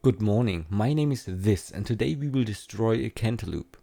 Good morning, my name is This, and today we will destroy a cantaloupe.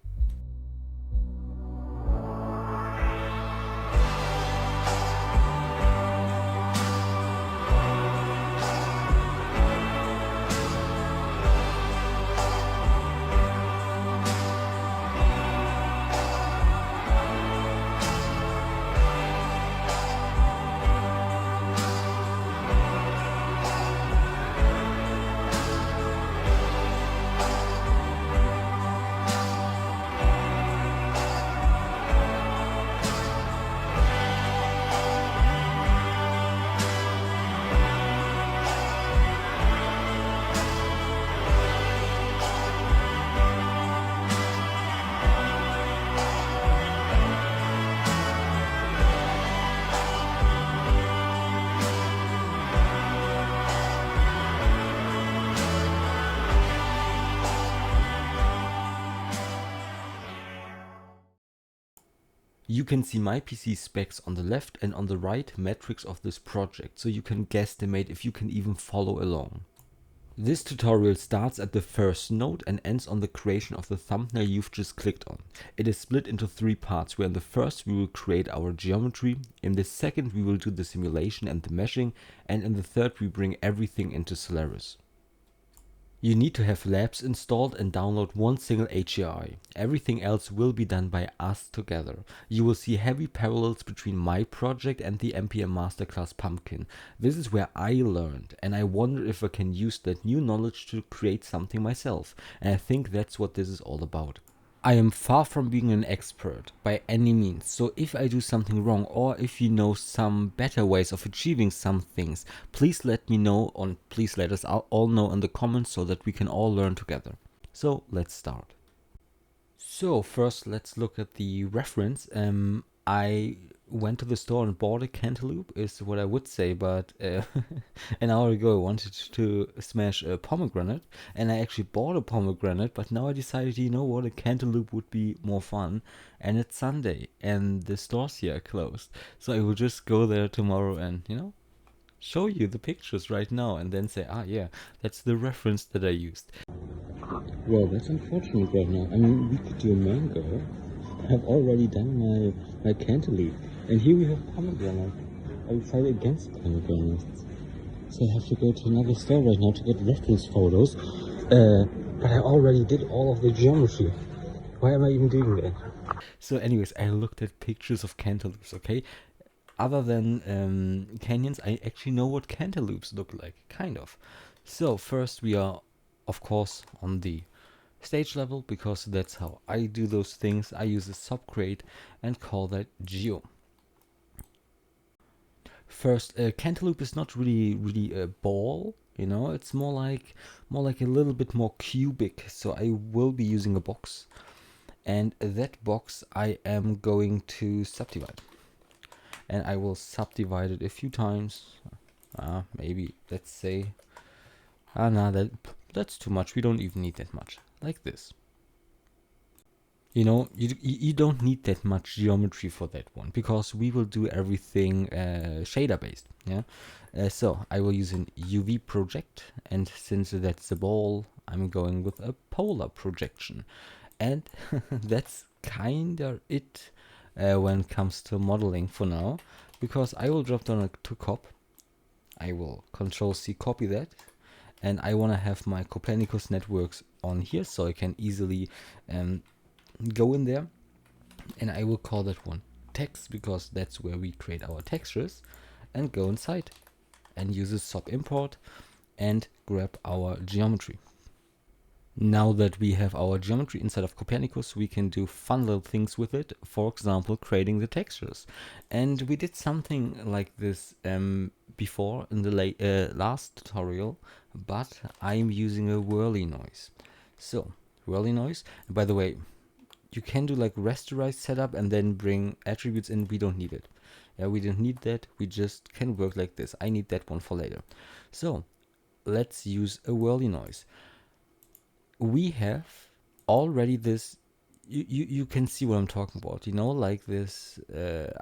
You can see my PC specs on the left and on the right metrics of this project, so you can guesstimate if you can even follow along. This tutorial starts at the first node and ends on the creation of the thumbnail you've just clicked on. It is split into 3 parts, where in the first we will create our geometry, in the second we will do the simulation and the meshing, and in the third we bring everything into Solaris. You need to have labs installed and download one single HCI. Everything else will be done by us together. You will see heavy parallels between my project and the MPM Masterclass Pumpkin. This is where I learned, and I wonder if I can use that new knowledge to create something myself. And I think that's what this is all about. I am far from being an expert by any means, so if I do something wrong or if you know some better ways of achieving some things, please let me know, and please let us all know in the comments so that we can all learn together. So let's start. So first let's look at the reference. I went to the store and bought a cantaloupe, is what I would say, but an hour ago I wanted to smash a pomegranate, and I actually bought a pomegranate, but now I decided, you know what, a cantaloupe would be more fun, and it's Sunday, and the stores here are closed, so I will just go there tomorrow and, show you the pictures right now, and then say, yeah, that's the reference that I used. Well, that's unfortunate right now. I mean, we could do a mango. I've already done my cantaloupe. And here we have pomegranate. I decided against pomegranates. So I have to go to another store right now to get reference photos. But I already did all of the geometry. Why am I even doing that? So anyways, I looked at pictures of cantaloupes, okay? Other than canyons, I actually know what cantaloupes look like, kind of. So first we are, of course, on the stage level, because that's how I do those things. I use a subgrade and call that geo. First, cantaloupe is not really a ball, it's more like a little bit more cubic. So I will be using a box, and that box I am going to subdivide, and I will subdivide it a few times. Maybe let's say, no, that's too much. We don't even need that much. Like this. You don't need that much geometry for that one, because we will do everything shader based. So I will use an UV project, and since that's a ball, I'm going with a polar projection, and that's kinda it when it comes to modeling for now, because I will drop down to cop. I will Control-C copy that, and I want to have my Copernicus networks on here, so I can easily go in there, and I will call that one text, because that's where we create our textures, and go inside and use a sub import and grab our geometry. Now that we have our geometry inside of Copernicus, we can do fun little things with it, for example creating the textures. And we did something like this before in the last tutorial, but I'm using a whirly noise. So whirly noise, and by the way, you can do like rasterized setup and then bring attributes in. We don't need it. We don't need that. We just can work like this. I need that one for later. So let's use a whirly noise. We have already this, you can see what I'm talking about, like this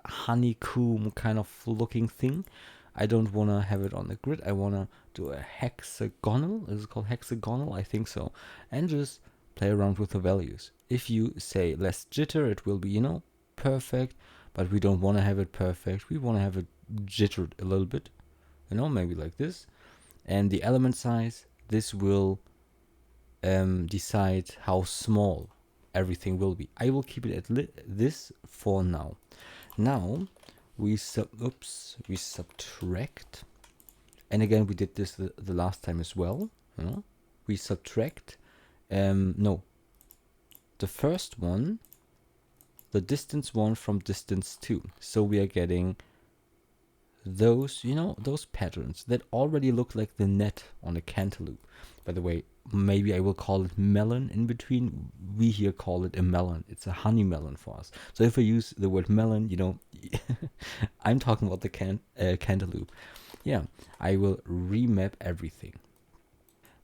honeycomb kind of looking thing. I don't want to have it on the grid. I want to do a hexagonal. Is it called hexagonal? I think so. And just play around with the values. If you say less jitter, it will be, perfect. But we don't want to have it perfect. We want to have it jittered a little bit. Maybe like this. And the element size, this will decide how small everything will be. I will keep it at this for now. Now we subtract, and again we did this the last time as well. We subtract no, the first one, the distance 1 from distance 2. So we are getting those, those patterns that already look like the net on a cantaloupe. By the way, maybe I will call it melon in between. We here call it a melon. It's a honey melon for us. So if I use the word melon, I'm talking about the cantaloupe. Yeah, I will remap everything,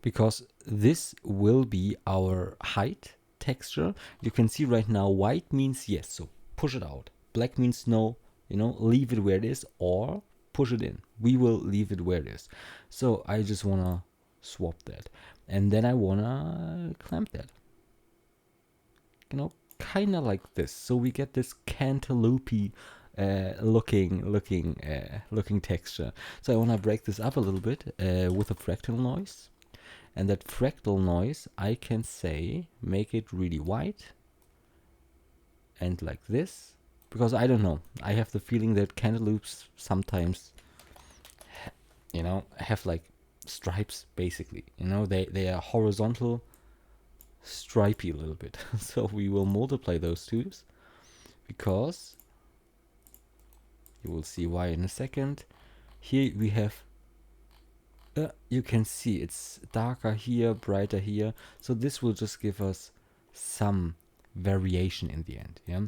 because this will be our height texture. You can see right now white means yes, so push it out. Black means no, leave it where it is, or push it in. We will leave it where it is. So I just want to swap that. And then I want to clamp that. Kind of like this. So we get this cantaloupe looking texture. So I want to break this up a little bit with a fractal noise. And that fractal noise, I can say, make it really white. And like this. Because I don't know. I have the feeling that cantaloupes sometimes, have like stripes, basically. They are horizontal, stripy a little bit. So we will multiply those two, because you will see why in a second. Here we have, you can see it's darker here, brighter here. So this will just give us some variation in the end. Yeah.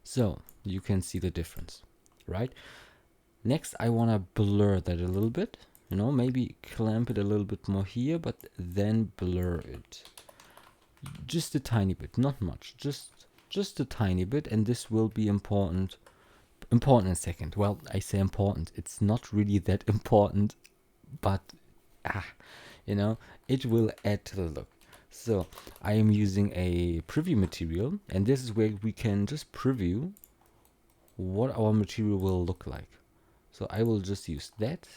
So you can see the difference, right? Next, I want to blur that a little bit. Maybe clamp it a little bit more here, but then blur it. Just a tiny bit, not much. Just a tiny bit, and this will be important. Important in a second. Well, I say important. It's not really that important, but it will add to the look. So I am using a preview material, and this is where we can just preview what our material will look like. So I will just use that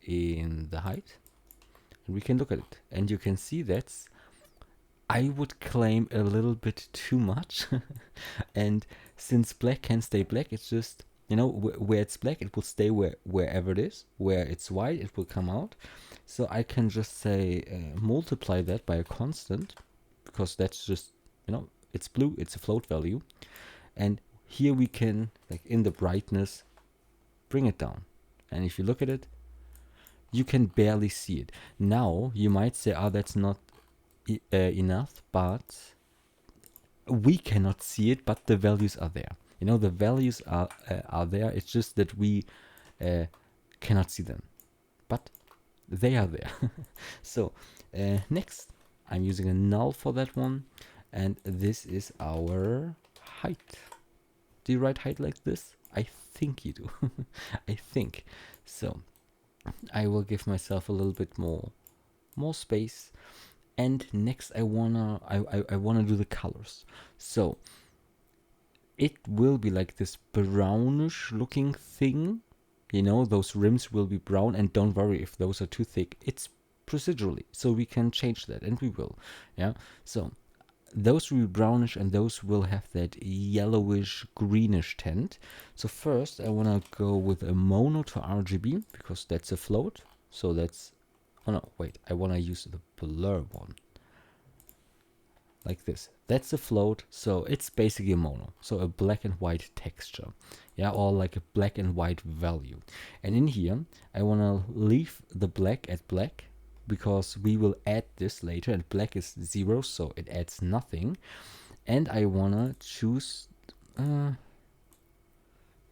in the height, and we can look at it, and you can see that's, I would claim, a little bit too much. And since black can stay black, it's just, where it's black, it will stay wherever it is. Where it's white, it will come out. So I can just say multiply that by a constant, because that's just, it's blue, it's a float value. And here we can, like in the brightness, bring it down. And if you look at it, you can barely see it. Now you might say, that's not enough, but we cannot see it, but the values are there. The values are there. It's just that we cannot see them, but they are there. So next, I'm using a null for that one, and this is our height. Do you write height like this? I think you do. I think so. I will give myself a little bit more space. And next I wanna do the colors. So it will be like this brownish looking thing. Those rims will be brown, and don't worry if those are too thick. It's procedurally, so we can change that, and we will. Yeah. So those will be brownish, and those will have that yellowish greenish tint. So first I wanna go with a mono to RGB, because that's a float. So that's, oh no, wait, I wanna use the blur one. Like this. That's a float, so it's basically a mono. So a black and white texture. Yeah, or like a black and white value. And in here, I want to leave the black at black, because we will add this later, and black is 0, so it adds nothing. And I want to choose,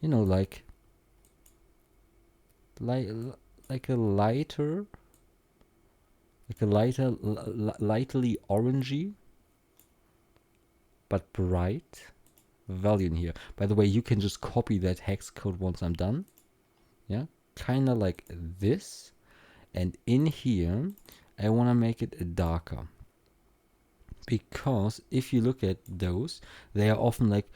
like a lighter, lightly orangey, but bright value in here. By the way, you can just copy that hex code once I'm done. Yeah, kind of like this. And in here, I want to make it darker. Because if you look at those, they are often like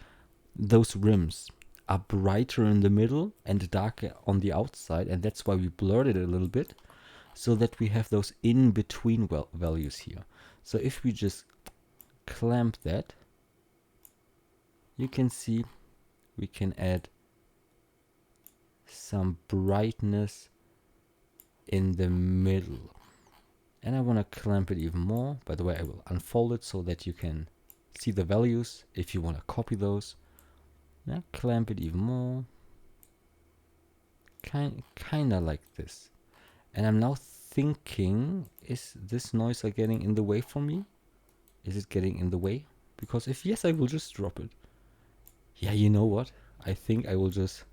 those rims are brighter in the middle and darker on the outside. And that's why we blurred it a little bit, so that we have those in between values here. So if we just clamp that, you can see we can add some brightness in the middle. And I want to clamp it even more. By the way, I will unfold it so that you can see the values if you want to copy those. Yeah, clamp it even more. Kind of like this. And I'm now thinking, is this noiser getting in the way for me? Is it getting in the way? Because if yes, I will just drop it. Yeah, you know what? I think I will just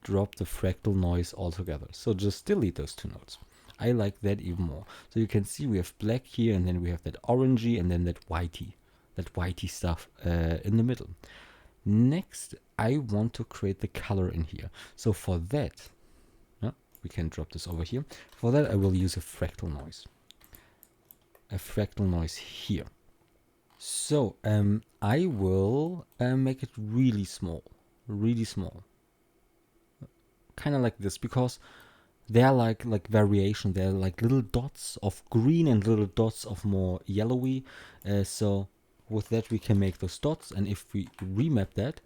drop the fractal noise altogether. So just delete those two notes. I like that even more. So you can see we have black here, and then we have that orangey, and then that whitey stuff in the middle. Next, I want to create the color in here. So for that, we can drop this over here. For that, I will use a fractal noise. A fractal noise here. So I will make it really small, kind of like this, because they're like variation. They're like little dots of green and little dots of more yellowy. So with that we can make those dots, and if we remap that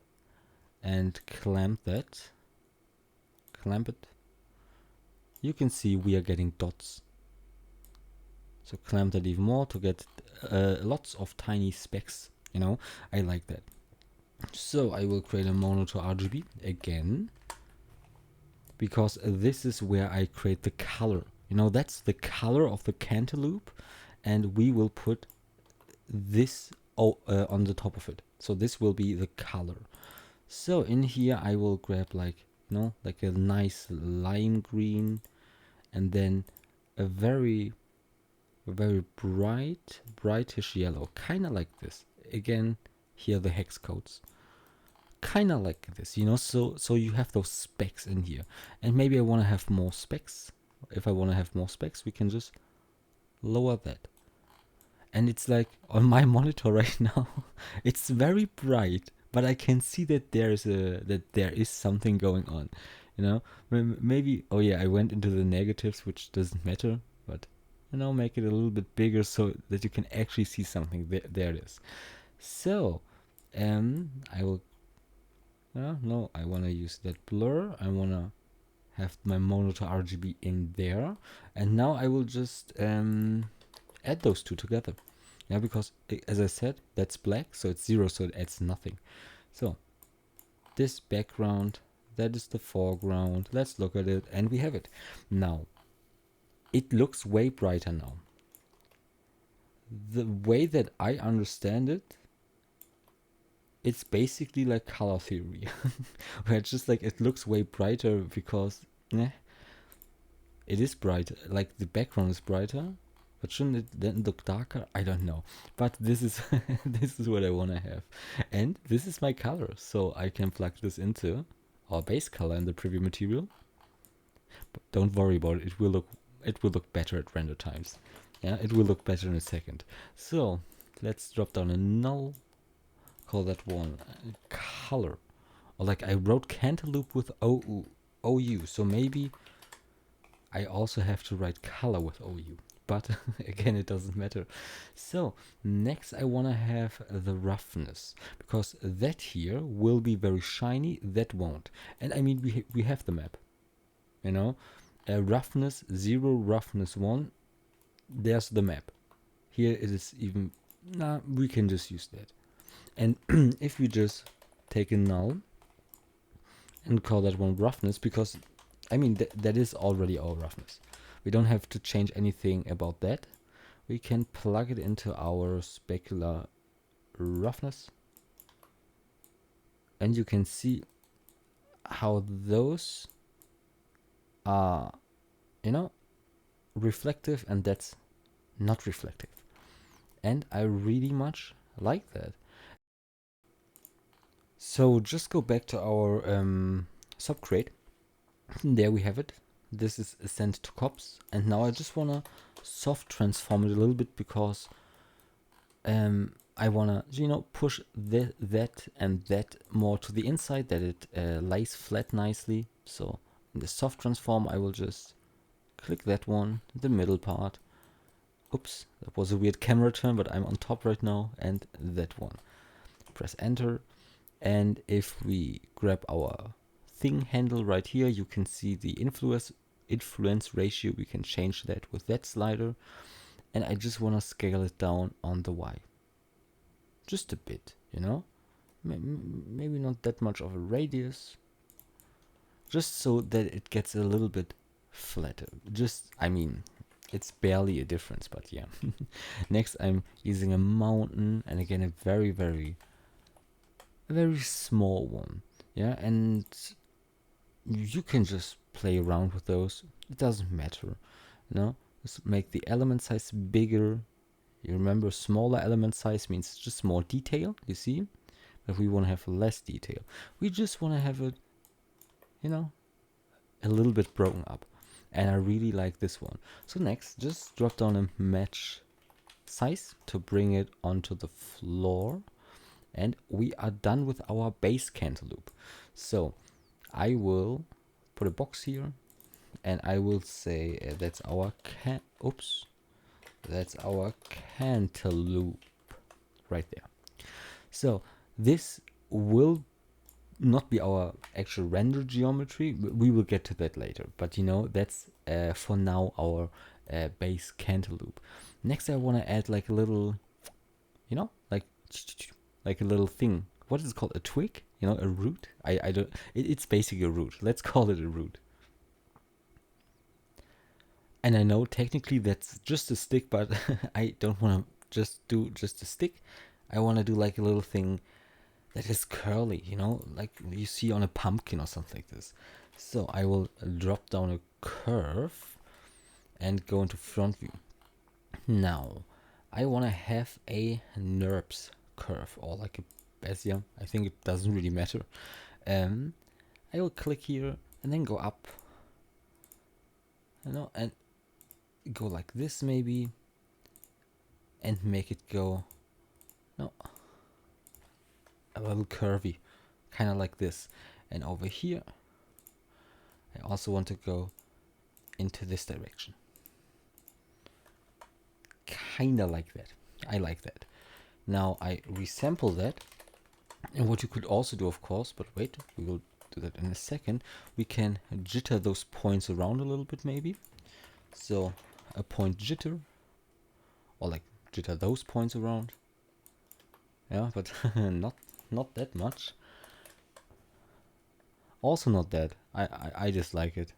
and clamp it, you can see we are getting dots. So clamp that even more to get lots of tiny specks, you know. I like that. So I will create a mono to RGB again, because this is where I create the color. You know, that's the color of the Cantaloupe, and we will put this on the top of it. So this will be the color. So in here I will grab like, you know, like a nice lime green, and then a very brightish yellow, kind of like this. Again, here the hex codes, kind of like this, you know. So you have those specks in here, and maybe I want to have more specks. If I want to have more specks, we can just lower that. And it's like on my monitor right now, it's very bright, but I can see that there is something going on, you know. Maybe, oh yeah, I went into the negatives, which doesn't matter, but you know, make it a little bit bigger so that you can actually see something. There it is. So I will no, I want to use that blur. I want to have my mono to RGB in there, and now I will just add those two together. Yeah, because as I said, that's black, so it's 0, so it adds nothing. So this background, that is the foreground. Let's look at it, and we have it. Now it looks way brighter now. The way that I understand it, it's basically like color theory, where it's just like it looks way brighter because it is brighter, like the background is brighter. But shouldn't it then look darker? I don't know. But this is this is what I want to have, and this is my color. So I can plug this into our base color in the preview material. But don't worry about it. It will look better at render times. Yeah, it will look better in a second. So let's drop down a null. Call that one color. Or like I wrote Cantaloupe with OU. So maybe I also have to write color with OU. But again, it doesn't matter. So next I want to have the roughness, because that here will be very shiny, that won't. And I mean, we have the map, you know. Roughness 0, roughness 1, there's the map. Here it is even, we can just use that. And if we just take a null and call that one roughness, because I mean that is already our roughness. We don't have to change anything about that. We can plug it into our specular roughness, and you can see how those are, you know, reflective, and that's not reflective. And I really much like that. So just go back to our subgrade. There we have it. This is sent to cops, and now I just wanna soft transform it a little bit because I wanna, you know, push that and that more to the inside, that it lays flat nicely. So in the soft transform, I will just click that one, the middle part. Oops, that was a weird camera turn, but I'm on top right now, and that one. Press enter, and if we grab our thing handle right here, you can see the influence ratio. We can change that with that slider, and I just want to scale it down on the Y. Just a bit, you know? Maybe not that much of a radius, just so that it gets a little bit flatter. Just, I mean, it's barely a difference, but yeah. Next, I'm using a mountain, and again, a very small one. Yeah, and you can just play around with those. It doesn't matter, you know? Just make the element size bigger. You remember, smaller element size means just more detail, you see? But we want to have less detail. We just want to have it, you know, a little bit broken up. And I really like this one. So next, just drop down a match size to bring it onto the floor. And we are done with our base cantaloupe. So I will put a box here, and I will say that's our that's our cantaloupe right there. So this will not be our actual render geometry. We will get to that later, but you know, that's for now our base cantaloupe. Next, I want to add like a little, you know, like a little thing. What is it called? A twig? You know, a root? I don't. It's basically a root. Let's call it a root. And I know technically that's just a stick, but I don't want to just do just a stick. I want to do like a little thing that is curly, you know, like you see on a pumpkin or something like this. So I will drop down a curve and go into front view. Now, I want to have a NURBS curve, or like a Bezier. I think it doesn't really matter. I will click here and then go up, you know, and go like this maybe, and make it go, no, a little curvy, kind of like this. And over here, I also want to go into this direction, kind of like that. I like that. Now I resample that, and what you could also do, of course, but wait, we will do that in a second, we can jitter those points around a little bit maybe. So a point jitter, or like jitter those points around. Yeah, but not that much. Also not that. I just like it.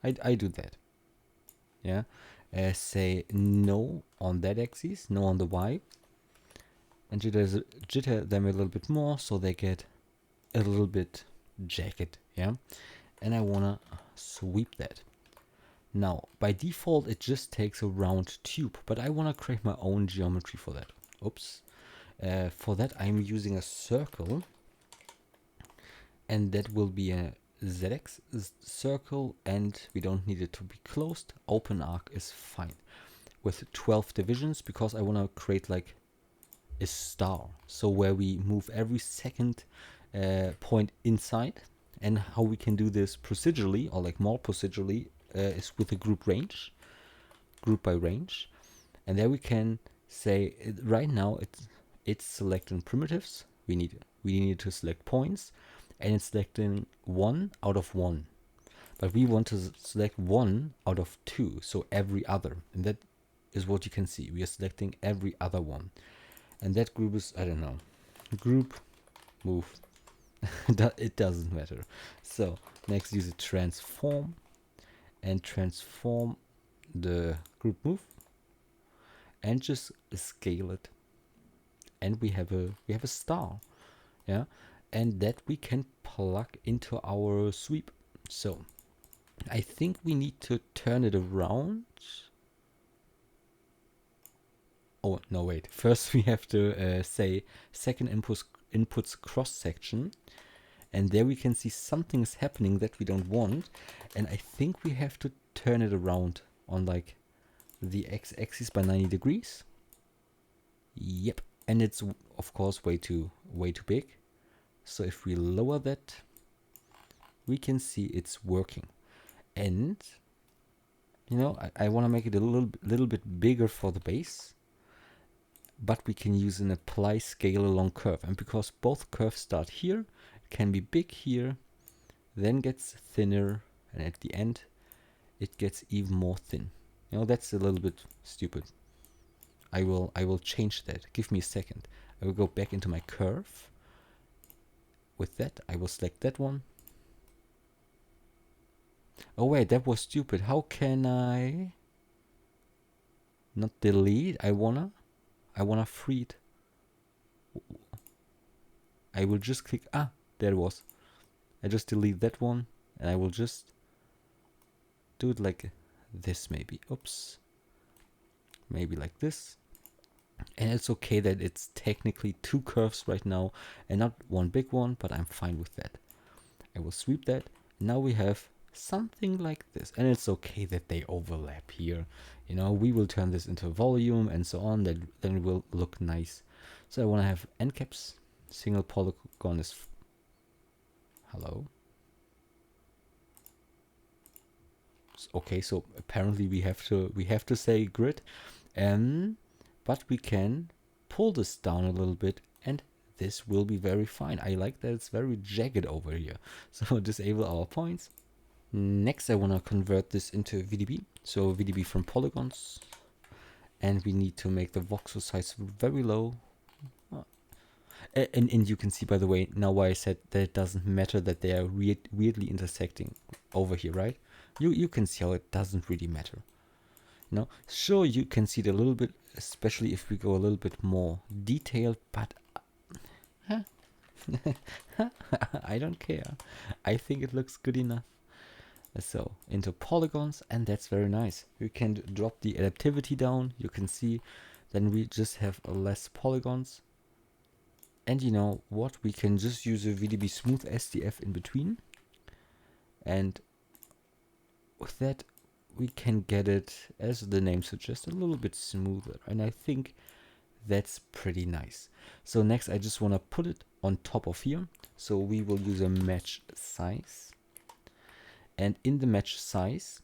I do that. Yeah. Say no on that axis, no on the Y. And jitter them a little bit more so they get a little bit jagged. Yeah. And I wanna sweep that. Now, by default, it just takes a round tube, but I want to create my own geometry for that. Oops. For that, I'm using a circle, and that will be a ZX circle, and we don't need it to be closed. Open arc is fine with 12 divisions, because I want to create like a star. So where we move every second point inside, and how we can do this procedurally, or like more procedurally, is with a group by range, and there we can say right now it's selecting primitives. We need to select points, and it's selecting 1 out of 1, but we want to select 1 out of 2, so every other, and that is what you can see. We are selecting every other one, and that group is, I don't know, group move. It doesn't matter. So next, use a transform and transform the group move and just scale it, and we have a star. Yeah, and that we can plug into our sweep. So I think we need to turn it around. Oh no, wait, first we have to say second inputs cross section, And there we can see something is happening that we don't want. And I think we have to turn it around on like the x-axis by 90 degrees. Yep. And it's of course way too big. So if we lower that, we can see it's working. And you know, I want to make it a little bit bigger for the base, but we can use an apply scale along curve. And because both curves start here, it can be big here, then gets thinner, and at the end it gets even more thin. You know, that's a little bit stupid. I will change that. Give me a second. I will go back into my curve. With that, I will select that one. Oh wait, that was stupid. How can I not delete? I wanna free it. I will just click, there it was. I just delete that one, and I will just do it like this maybe. Oops. Maybe like this. And it's okay that it's technically two curves right now and not one big one, but I'm fine with that. I will sweep that. Now we have something like this, and it's okay that they overlap here. You know, we will turn this into volume and so on, then it will look nice. So I want to have end caps. Single polygon is hello. Okay, so apparently we have to say grid, but we can pull this down a little bit, and this will be very fine. I like that it's very jagged over here. So disable our points. Next, I want to convert this into VDB. So VDB from polygons, and we need to make the voxel size very low. And you can see, by the way, now why I said that it doesn't matter that they are weirdly intersecting over here, right? You can see how it doesn't really matter. No, sure, you can see it a little bit, especially if we go a little bit more detailed, but I don't care. I think it looks good enough. So into polygons, and that's very nice. You can drop the adaptivity down. You can see then we just have less polygons. And you know what? We can just use a VDB smooth SDF in between. And with that, we can get it, as the name suggests, a little bit smoother. And I think that's pretty nice. So next, I just want to put it on top of here. So we will use a match size. And in the match size,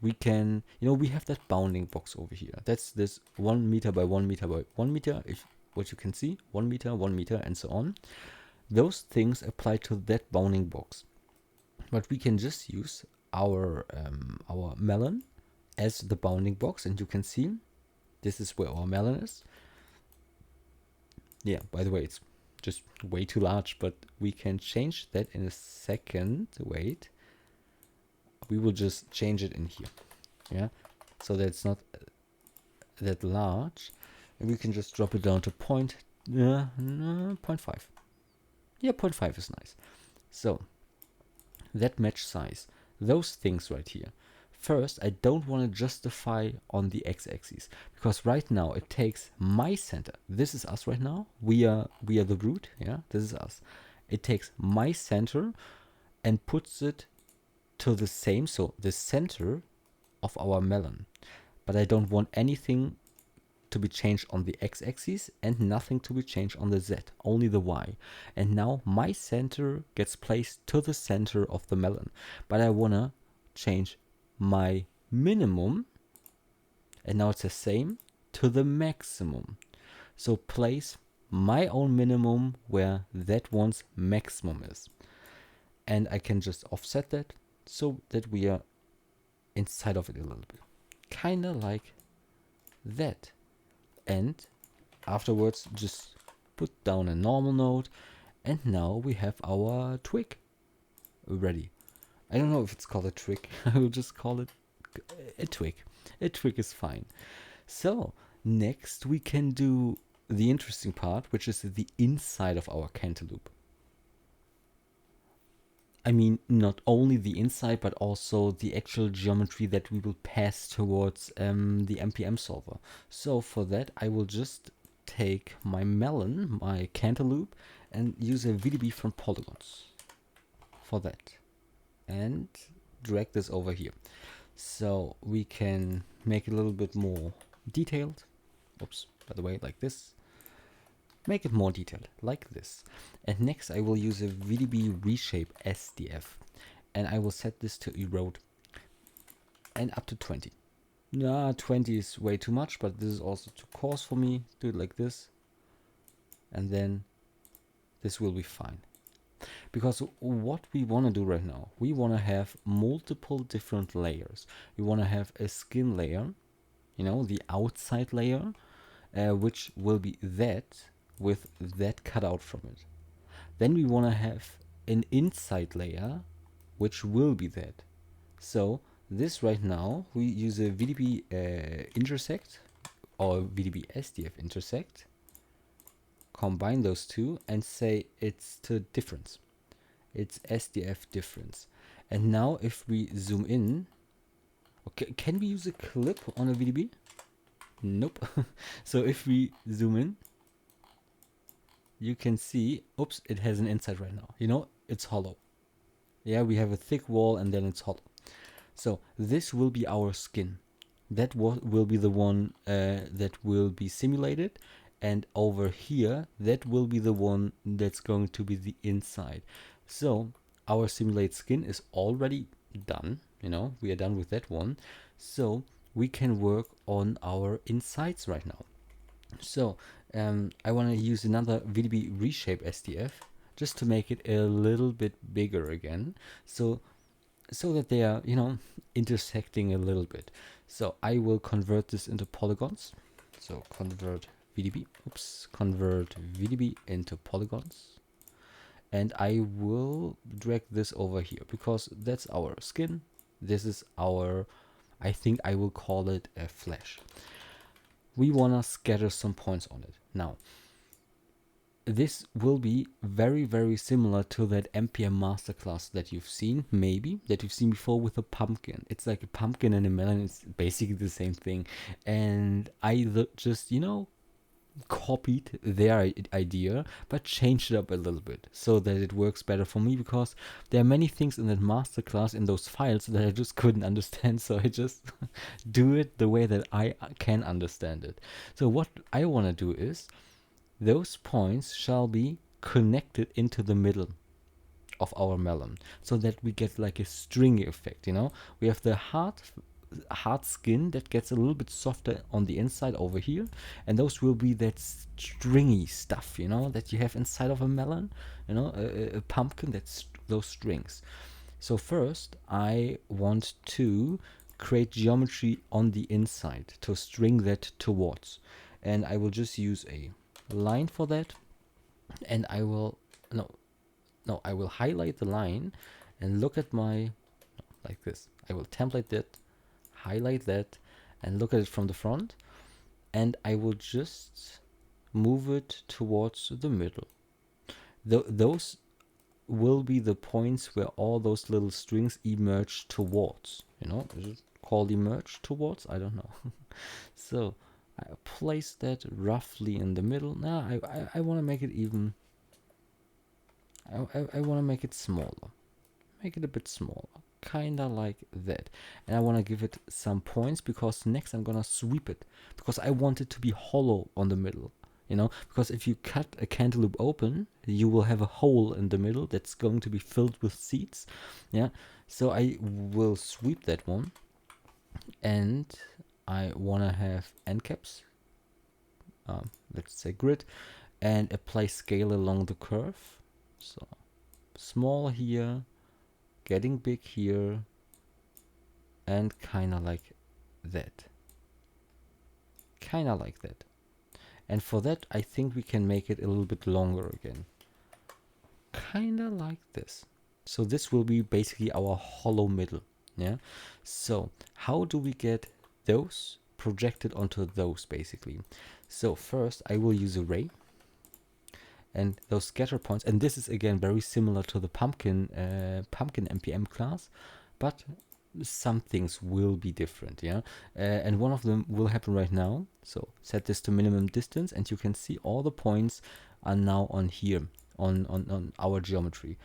we can, you know, we have that bounding box over here. That's this 1 meter by 1 meter by 1 meter. If what you can see, 1 meter, and so on. Those things apply to that bounding box. But we can just use our melon as the bounding box, and you can see this is where our melon is. Yeah, by the way, it's just way too large, but we can change that in a second. Wait. We will just change it in here. Yeah, so that it's not that large. And we can just drop it down to 0.5. Yeah, 0.5 is nice. So that match size, those things right here. First, I don't want to justify on the x-axis, because right now it takes my center. This is us right now. We are the root. Yeah, this is us. It takes my center and puts it to the same, so the center of our melon. But I don't want anything to be changed on the x-axis and nothing to be changed on the z, only the y. And now my center gets placed to the center of the melon, but I wanna change my minimum, and now it's the same, to the maximum. So place my own minimum where that one's maximum is, and I can just offset that so that we are inside of it a little bit, kind of like that. And afterwards just put down a normal node, and now we have our twig ready. I don't know if it's called a twig. I will just call it a twig. A twig is fine. So next we can do the interesting part, which is the inside of our cantaloupe. I mean, not only the inside, but also the actual geometry that we will pass towards the MPM solver. So for that, I will just take my melon, my cantaloupe, and use a VDB from polygons. for that and drag this over here. So we can make it a little bit more detailed. Oops, by the way, like this. Make it more detailed, like this. And next I will use a VDB reshape SDF. And I will set this to erode. And up to 20. Nah, 20 is way too much, but this is also too coarse for me. Do it like this. And then this will be fine. Because what we want to do right now, we want to have multiple different layers. We want to have a skin layer, you know, the outside layer, which will be that with that cut out from it. Then we want to have an inside layer, which will be that. So this right now, we use a VDB intersect or VDB SDF intersect, combine those two and say it's to difference. It's SDF difference. And now if we zoom in, okay, can we use a clip on a VDB? Nope. So if we zoom in, you can see, oops, it has an inside right now. You know, it's hollow. Yeah, we have a thick wall and then it's hollow. So this will be our skin. That will be the one that will be simulated. And over here, that will be the one that's going to be the inside. So our simulate skin is already done. You know, we are done with that one. So we can work on our insides right now. So I want to use another VDB reshape SDF just to make it a little bit bigger again. So that they are, you know, intersecting a little bit. So I will convert this into polygons. So convert VDB, convert VDB into polygons. And I will drag this over here because that's our skin. This is our, I think I will call it a flash. We want to scatter some points on it. Now, this will be very, very similar to that MPM masterclass that you've seen, maybe, that you've seen before with a pumpkin. It's like a pumpkin and a melon. It's basically the same thing. And I just, you know, copied their idea but changed it up a little bit so that it works better for me, because there are many things in that masterclass in those files that I just couldn't understand, so I just do it the way that I can understand it. So what I want to do is those points shall be connected into the middle of our melon so that we get like a stringy effect, you know. We have the hard skin that gets a little bit softer on the inside over here, and those will be that stringy stuff, you know, that you have inside of a melon, you know, a pumpkin, that's those strings. So first I want to create geometry on the inside to string that towards, and I will just use a line for that, and I will I will highlight the line and look at my, like this, I will template that, highlight that, and look at it from the front, and I will just move it towards the middle. Those will be the points where all those little strings emerge towards, you know. Is it called emerge towards? I don't know. So I place that roughly in the middle. Now I want to make it even, I want to make it smaller, make it a bit smaller, kinda like that. And I want to give it some points because next I'm gonna sweep it, because I want it to be hollow on the middle, you know, because if you cut a cantaloupe open, you will have a hole in the middle that's going to be filled with seeds. Yeah, so I will sweep that one, and I want to have end caps, let's say grid, and apply scale along the curve. So small here, getting big here, and kind of like that. Kind of like that. And for that, I think we can make it a little bit longer again. Kind of like this. So this will be basically our hollow middle. Yeah. So how do we get those projected onto those basically? So first I will use array. And those scatter points, and this is again very similar to the pumpkin MPM class, but some things will be different, yeah. And one of them will happen right now. So set this to minimum distance, and you can see all the points are now on here on our geometry.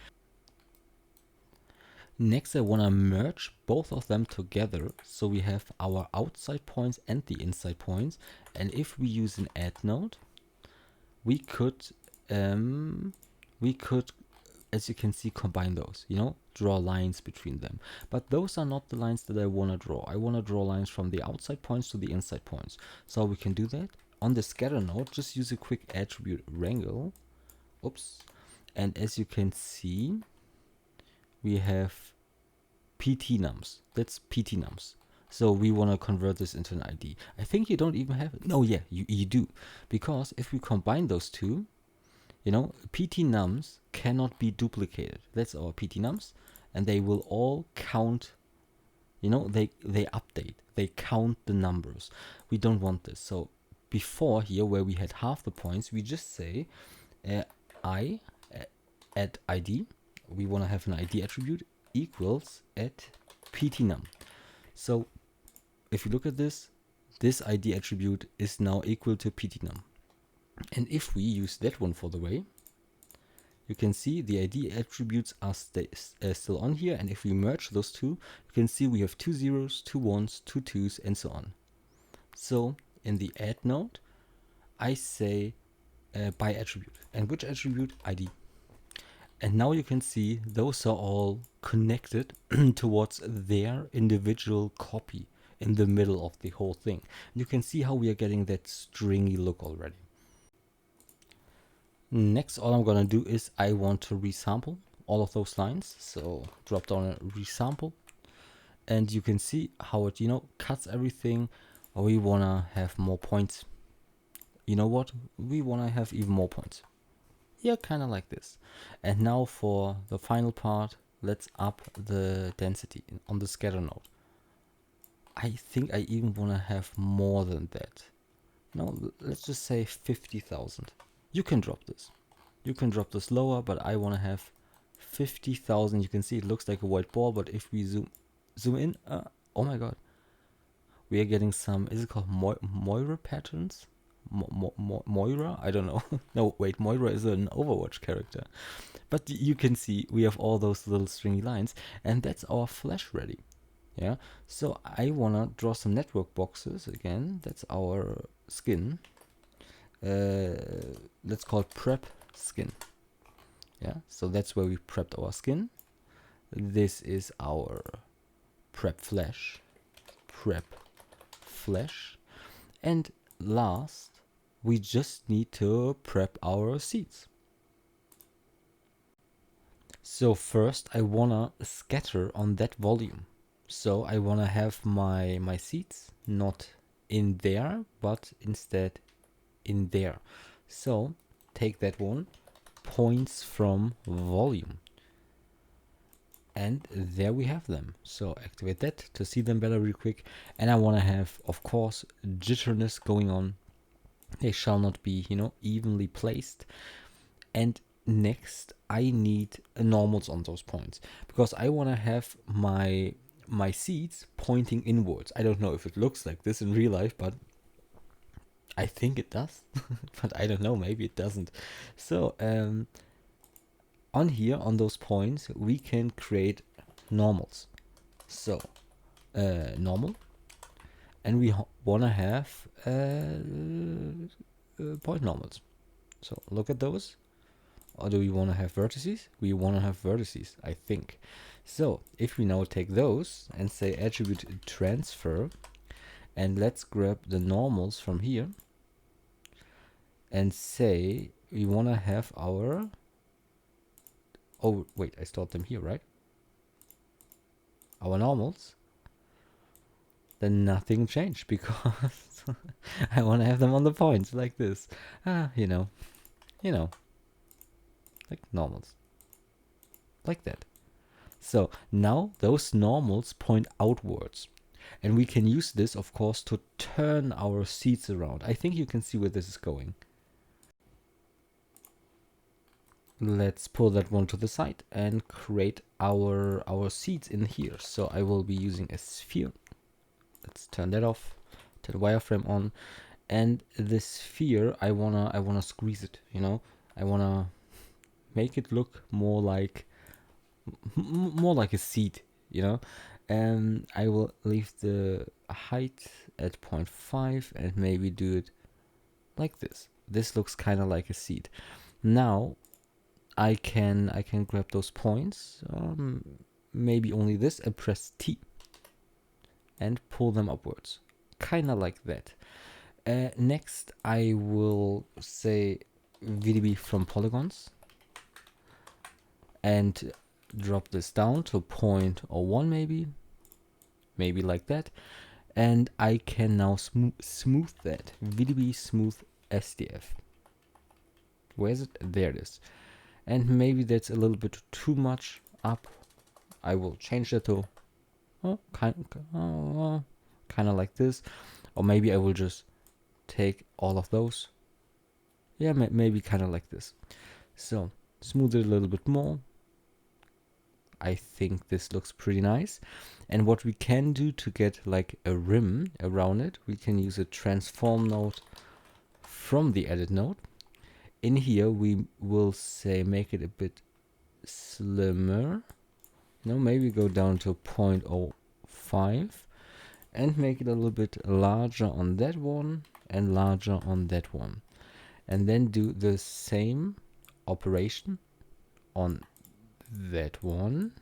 Next, I want to merge both of them together, so we have our outside points and the inside points. And if we use an add node, we could, as you can see, combine those, you know, draw lines between them. But those are not the lines that I want to draw. I want to draw lines from the outside points to the inside points. So we can do that. On the scatter node, just use a quick attribute wrangle. Oops. And as you can see, we have PT nums. That's PT nums. So we want to convert this into an ID. I think you don't even have it. No, yeah, you do. Because if we combine those two, you know, PT nums cannot be duplicated. That's our PT nums. And they will all count, you know, they update. They count the numbers. We don't want this. So before here, where we had half the points, we just say I at ID. We want to have an ID attribute equals at ptnum. So if you look at this ID attribute is now equal to ptnum. And if we use that one for the way, you can see the ID attributes are still on here. And if we merge those two, you can see we have 2 zeros, 2 ones, 2 twos, and so on. So in the add node, I say by attribute. And which attribute? ID. And now you can see those are all connected towards their individual copy in the middle of the whole thing. You can see how we are getting that stringy look already. Next, all I'm gonna do is I want to resample all of those lines. So drop down and resample. And you can see how it, you know, cuts everything. We wanna have more points. You know what? We wanna have even more points. Yeah, kind of like this. And now for the final part, let's up the density on the scatter node. I think I even want to have more than that. No, let's just say 50,000. You can drop this. You can drop this lower, but I want to have 50,000. You can see it looks like a white ball, but if we zoom in, oh my god. We are getting some, is it called Moira patterns? Moira? I don't know. No, wait, Moira is an Overwatch character. But you can see we have all those little stringy lines, and that's our flash ready. Yeah, so I want to draw some network boxes again. That's our skin. Let's call it prep skin. Yeah, so that's where we prepped our skin. This is our prep flash. Prep flash. And last, we just need to prep our seeds. So first I wanna scatter on that volume. So I wanna have my seeds not in there, but instead in there. So take that one, points from volume. And there we have them. So activate that to see them better real quick. And I wanna have, of course, jitterness going on. They shall not be, you know, evenly placed. And next, I need normals on those points because I want to have my seeds pointing inwards. I don't know if it looks like this in real life, but I think it does. But I don't know, maybe it doesn't. So on here, on those points, we can create normals. So normal. And we want to have point normals. So look at those. Or do we want to have vertices? We want to have vertices, I think. So if we now take those and say attribute transfer, and let's grab the normals from here and say we want to have our, oh wait, I stored them here, right? Our normals, then nothing changed because I want to have them on the points like this. You know, like normals, like that. So now those normals point outwards, and we can use this, of course, to turn our seeds around. I think you can see where this is going. Let's pull that one to the side and create our seeds in here. So I will be using a sphere. Let's turn that off, turn wireframe on, and the sphere I wanna squeeze it, you know. I wanna make it look more like more like a seed, you know. And I will leave the height at 0.5 and maybe do it like this. This looks kind of like a seed. Now I can grab those points, maybe only this, and press T and pull them upwards, kind of like that. Next I will say VDB from polygons and drop this down to 0.01 maybe like that, and I can now smooth that. VDB smooth SDF. Where is it? There it is. And maybe that's a little bit too much up. I will change that to kind of like this, or maybe I will just take all of those. Yeah, maybe kind of like this. So smooth it a little bit more. I think this looks pretty nice. And what we can do to get like a rim around it, we can use a transform node from the edit node. In here we will say make it a bit slimmer. No, maybe go down to 0.05 and make it a little bit larger on that one and larger on that one. And then do the same operation on that one,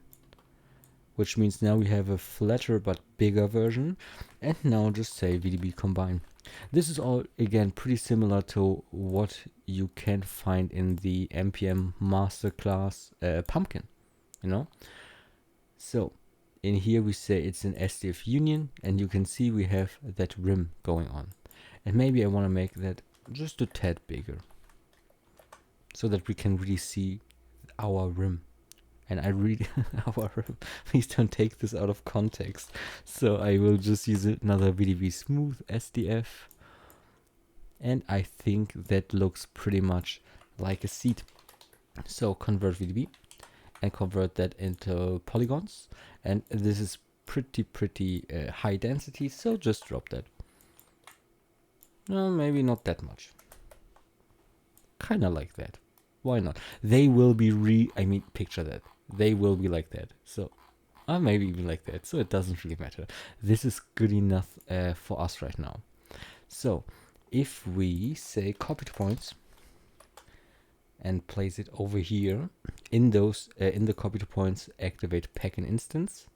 which means now we have a flatter but bigger version. And now just say VDB combine. This is all again pretty similar to what you can find in the MPM masterclass pumpkin, you know. So in here we say it's an SDF union, and you can see we have that rim going on. And maybe I want to make that just a tad bigger so that we can really see our rim. And I really, our rim, please don't take this out of context. So I will just use another VDB smooth SDF. And I think that looks pretty much like a seed. So convert VDB and convert that into polygons. And this is pretty high density, so just drop that. No, maybe not that much. Kind of like that. Why not? They will be I mean, picture that. They will be like that. So, maybe even like that. So it doesn't really matter. This is good enough for us right now. So, if we say copy to points and place it over here, in those in the copy to points, activate pack and instance,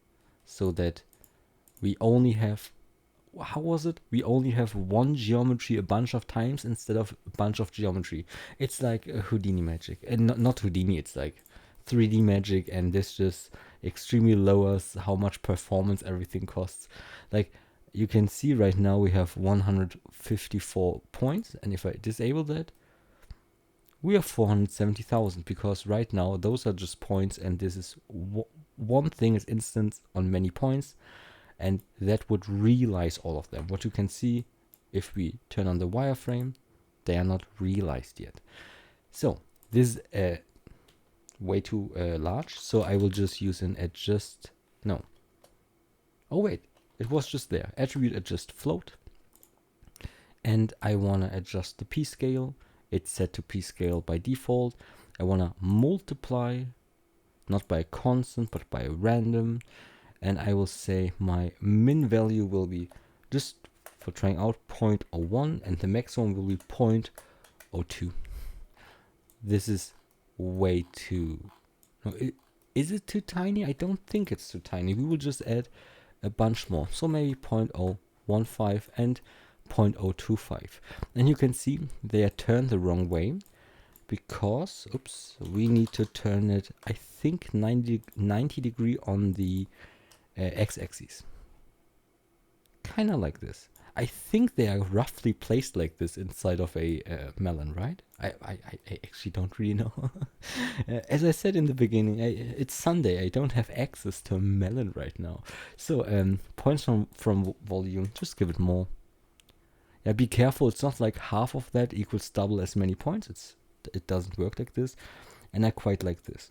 so that we only have, how was it? We only have one geometry a bunch of times instead of a bunch of geometry. It's like a Houdini magic. And not Houdini, it's like 3D magic, and this just extremely lowers how much performance everything costs. Like, you can see right now we have 154 points, and if I disable that, we have 470,000, because right now those are just points, and this is one thing is instance on many points, and that would realize all of them. What you can see, if we turn on the wireframe, they are not realized yet. So this is way too large, so I will just use an adjust. No. Oh wait, it was just there. Attribute adjust float. And I want to adjust the p scale. It's set to p scale by default. I want to multiply, not by a constant, but by a random. And I will say my min value will be, just for trying out, 0.01, and the maximum will be 0.02. This is way too... No, is it too tiny? I don't think it's too tiny. We will just add a bunch more. So maybe 0.015 and 0.025. And you can see they are turned the wrong way, because, oops, we need to turn it, I think, 90 degree on the x-axis. Kind of like this. I think they are roughly placed like this inside of a melon, right? I actually don't really know. As I said in the beginning, it's Sunday. I don't have access to a melon right now. So points from volume, just give it more. Yeah, be careful. It's not like half of that equals double as many points. It doesn't work like this. And I quite like this.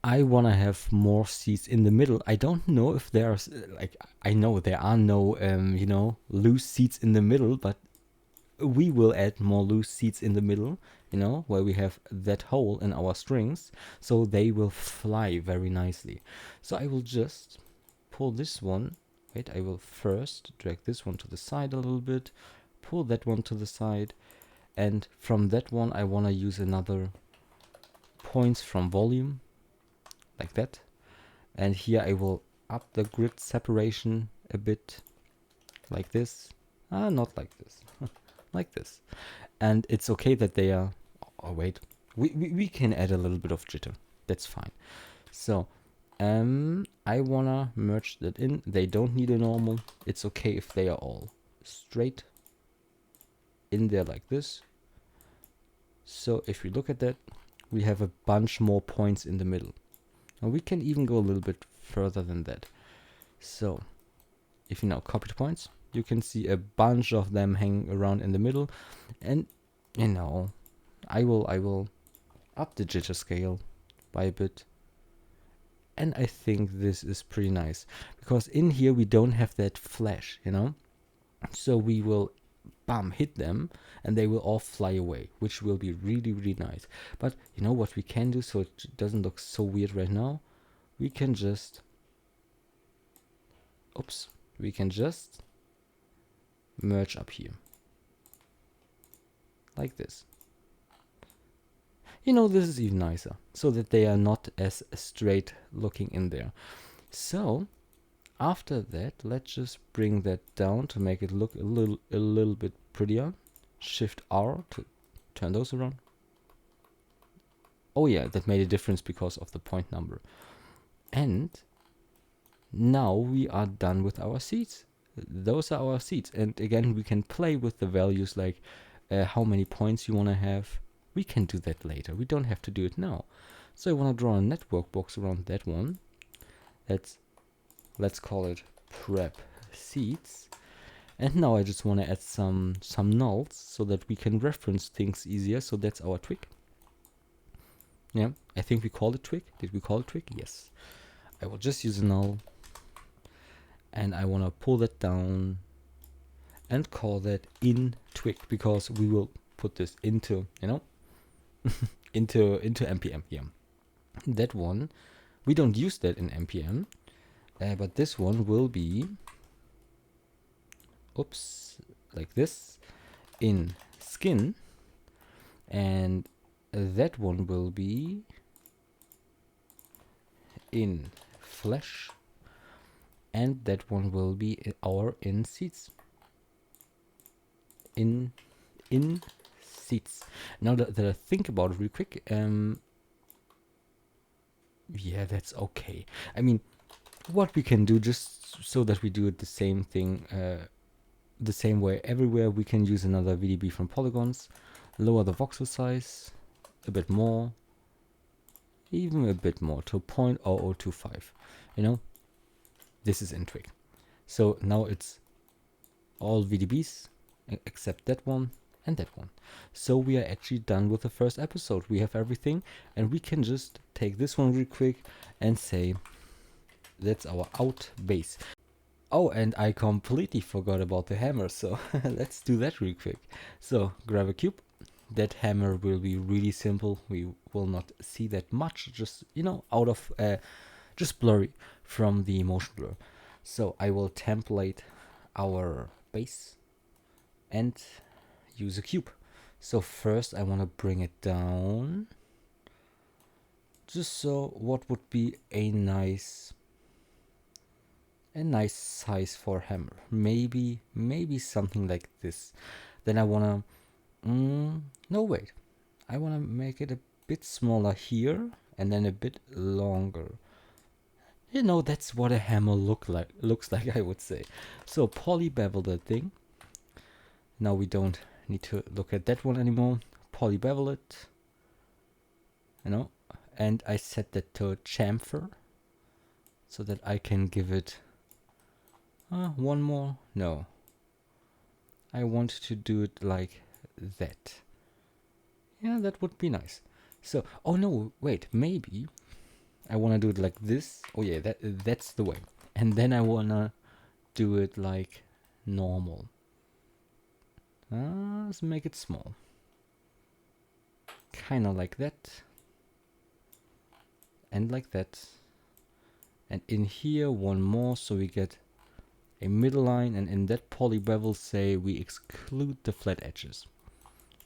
I want to have more seats in the middle. I don't know if there's, like, I know there are no, you know, loose seats in the middle, but we will add more loose seats in the middle you know, where we have that hole in our strings, so they will fly very nicely. So I will just pull this one. Wait, I will first drag this one to the side a little bit, pull that one to the side, and from that one I want to use another points from volume, like that. And here I will up the grid separation a bit, like this. Not like this, like this. And it's okay that they are, oh wait, we can add a little bit of jitter, that's fine. So I wanna merge that in. They don't need a normal, it's okay if they are all straight in there like this. So if we look at that, we have a bunch more points in the middle. Now we can even go a little bit further than that. So if you now copy the points, you can see a bunch of them hanging around in the middle. And you know, I will up the jitter scale by a bit. And I think this is pretty nice, because in here we don't have that flash, you know. So we will bam, hit them and they will all fly away, which will be really, really nice. But you know what we can do so it doesn't look so weird right now? We can just, oops, we can just merge up here. Like this. You know, this is even nicer, so that they are not as straight looking in there. So after that, let's just bring that down to make it look a little bit prettier. Shift R to turn those around. Oh yeah, that made a difference because of the point number. And now we are done with our seeds. Those are our seeds. And again, we can play with the values, like how many points you want to have. We can do that later. We don't have to do it now. So I want to draw a network box around that one. Let's call it prep seeds. And now I just want to add some nulls so that we can reference things easier. So that's our twig. Yeah, I think we called it twig. Did we call it twig? Yes. I will just use a null. And I want to pull that down and call that in twig, because we will put this into, you know, into MPM. Yeah, that one we don't use that in MPM, but this one will be, oops, like this in skin, and that one will be in flesh, and that one will be our in seeds. In seeds. Now that I think about it real quick, yeah, that's okay. I mean, what we can do, just so that we do it the same thing, the same way everywhere, we can use another VDB from polygons, lower the voxel size a bit more, even a bit more to 0.0025. You know, this is in twig. So now it's all VDBs except that one and that one. So we are actually done with the first episode. We have everything, and we can just take this one real quick and say that's our out base. Oh, and I completely forgot about the hammer, so let's do that real quick. So grab a cube. That hammer will be really simple. We will not see that much, just, you know, out of just blurry from the motion blur. So I will template our base and use a cube. So first I want to bring it down, just so what would be a nice size for hammer. Maybe something like this. Then I want to no, wait, I want to make it a bit smaller here and then a bit longer. You know, that's what a hammer looks like, I would say. So poly bevel that thing. Now we don't need to look at that one anymore. Poly bevel it, you know, and I set that to chamfer so that I can give it one more. No, I want to do it like that. Yeah, that would be nice. So, oh no, wait, maybe I want to do it like this. Oh yeah, that's the way. And then I want to do it like normal. Let's make it small. kind of like that, and like that, and in here one more, so we get a middle line, and in that poly bevel say we exclude the flat edges.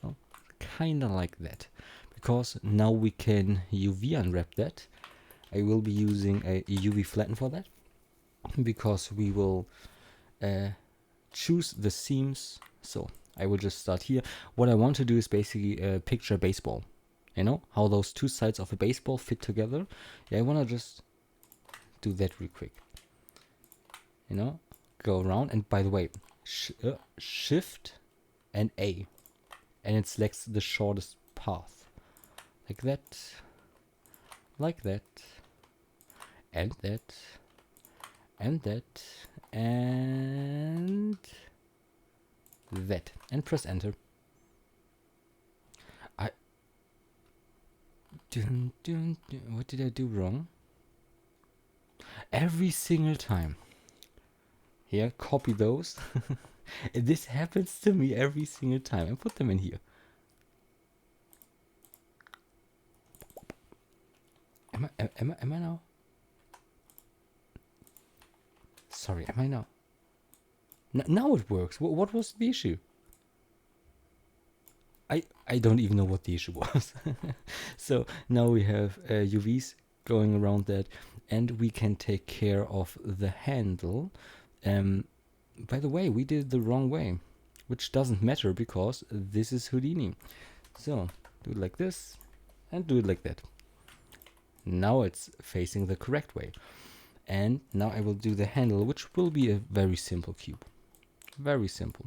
Well, kind of like that, because now we can UV unwrap that. I will be using a UV flatten for that, because we will choose the seams. So I will just start here. What I want to do is basically picture a baseball. You know how those two sides of a baseball fit together? Yeah, I want to just do that real quick. You know, go around, and by the way, shift and A, and it selects the shortest path. Like that, like that, and that, and that, and that, and press enter. What did I do wrong? Every single time. Here, copy those. This happens to me every single time, and put them in here. Am I now? Sorry, am I now? Now it works. What was the issue? I don't even know what the issue was. So now we have UVs going around that, and we can take care of the handle. By the way, we did it the wrong way, which doesn't matter because this is Houdini. So do it like this and do it like that. Now it's facing the correct way. And now I will do the handle, which will be a very simple cube. Very simple.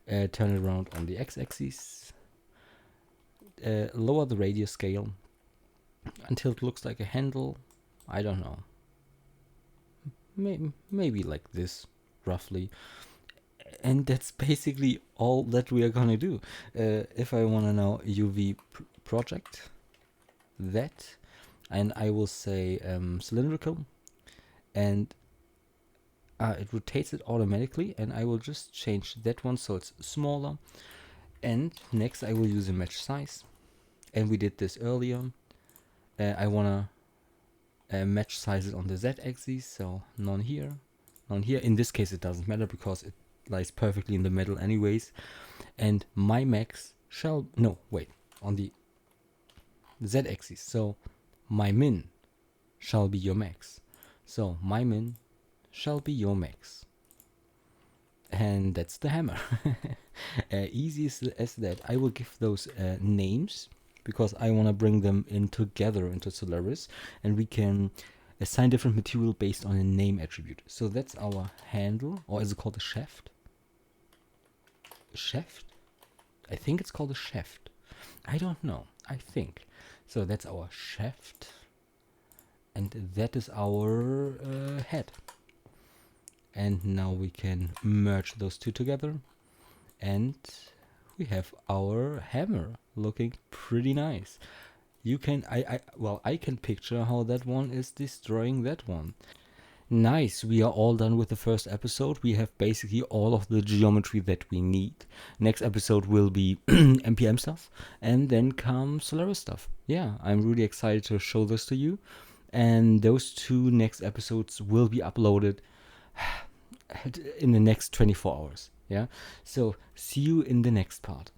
Turn it around on the x-axis. Lower the radius scale until it looks like a handle. I don't know. Maybe like this, roughly. And that's basically all that we are gonna do. If I wanna now UV project that, and I will say cylindrical, and it rotates it automatically, and I will just change that one so it's smaller. And next I will use a match size, and we did this earlier. I wanna match sizes on the z-axis, so none here, none here. In this case it doesn't matter because it lies perfectly in the middle anyways. And my max shall, no wait, on the z-axis, so my min shall be your max. So my min shall be your max. And that's the hammer. Easy as that. I will give those names because I want to bring them in together into Solaris, and we can assign different material based on a name attribute. So that's our handle, or is it called a shaft? A shaft? I think it's called a shaft. I don't know. I think. So that's our shaft, and that is our head. And now we can merge those two together, and we have our hammer looking pretty nice. You can, I can picture how that one is destroying that one. Nice, we are all done with the first episode. We have basically all of the geometry that we need. Next episode will be MPM stuff, and then comes Solaris stuff. Yeah, I'm really excited to show this to you. And those two next episodes will be uploaded in the next 24 hours. Yeah, so see you in the next part.